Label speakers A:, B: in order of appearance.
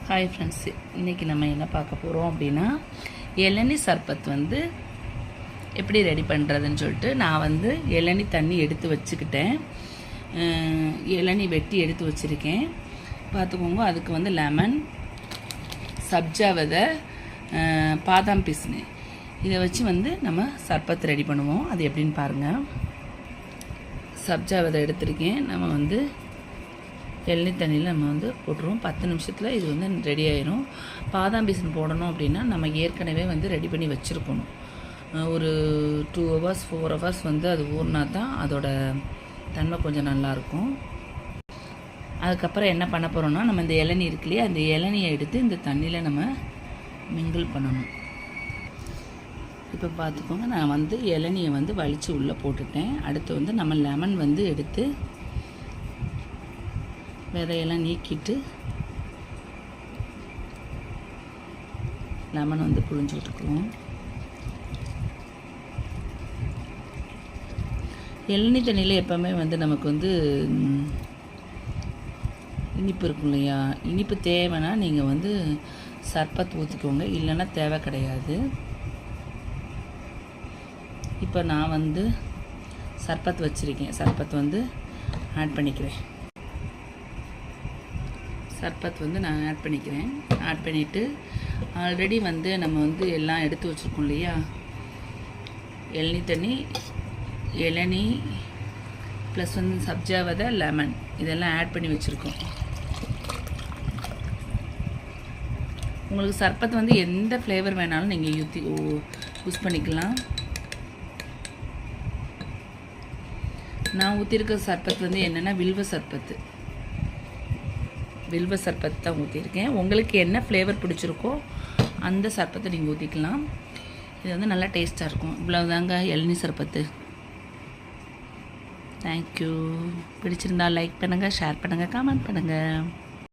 A: Hi friends, இன்றைக்கி நம்ம என்ன பார்க்க போகிறோம் அப்படின்னா இளநீ சர்பத் எப்படி ரெடி பண்ணுறதுன்னு சொல்லிட்டு நான் இளநீ தண்ணி எடுத்து வச்சுக்கிட்டேன். இளநீ வெட்டி எடுத்து வச்சுருக்கேன். பார்த்துக்கோங்க. அதுக்கு லெமன், சப்ஜா விதை, பாதாம் பிஸ்னு இதை வச்சு நம்ம சர்பத் ரெடி பண்ணுவோம். அது எப்படின்னு பாருங்கள். சப்ஜா விதை எடுத்திருக்கேன். நம்ம இளநீ தண்ணியில் நம்ம போட்டுருவோம். 10 நிமிஷத்தில் இது ரெடி ஆயிரும். பாதாம் பீசன் போடணும் அப்படின்னா நம்ம ஏற்கனவே ரெடி பண்ணி வச்சுருக்கணும். ஒரு 2 hours 4 hours அது ஊறினா தான் அதோட தன்மை கொஞ்சம் நல்லாயிருக்கும். அதுக்கப்புறம் என்ன பண்ண போகிறோம்னா, நம்ம இந்த இளநீ இருக்கு இல்லையா, அந்த இளநியை எடுத்து இந்த தண்ணியில் நம்ம மிங்கிள் பண்ணணும். இப்போ பார்த்துக்கோங்க, நான் இளநியை வலித்து உள்ளே போட்டுட்டேன். அடுத்து நம்ம லெமன் எடுத்து விதையெல்லாம் நீக்கிட்டு லெமன் புழிஞ்சு விட்டுக்குவோம். இளநீ தண்ணியில் எப்போவுமே நமக்கு இனிப்பு இருக்கும் இல்லையா, இனிப்பு தேவைன்னா நீங்கள் சர்பத் ஊற்றிக்கோங்க, இல்லைன்னா தேவை கிடையாது. இப்போ நான் சர்பத் வச்சுருக்கேன். சர்பத் ஆட் பண்ணிக்கிறேன். சர்பத் நான் ஆட் பண்ணிக்கிறேன். ஆட் பண்ணிவிட்டு ஆல்ரெடி நம்ம எல்லாம் எடுத்து வச்சுருக்கோம் இல்லையா, இளநீ தண்ணி, இளநீ ப்ளஸ் சப்ஜா விதை, லெமன் இதெல்லாம் ஆட் பண்ணி வச்சுருக்கோம். உங்களுக்கு சர்பத் எந்த ஃப்ளேவர் வேணாலும் நீங்கள் யூஸ் பண்ணிக்கலாம். நான் ஊற்றிருக்க சர்பத் என்னென்னா வில்வ சர்பத் தான் ஊற்றிருக்கேன். உங்களுக்கு என்ன ஃப்ளேவர் பிடிச்சிருக்கோ அந்த சர்பத்தை நீங்கள் ஊற்றிக்கலாம். இது நல்லா டேஸ்ட்டாக இருக்கும். இவ்வளவுதாங்க இளநீ சர்பத்து. தேங்க்யூ. பிடிச்சிருந்தா லைக் பண்ணுங்கள், ஷேர் பண்ணுங்கள், கமெண்ட் பண்ணுங்கள்.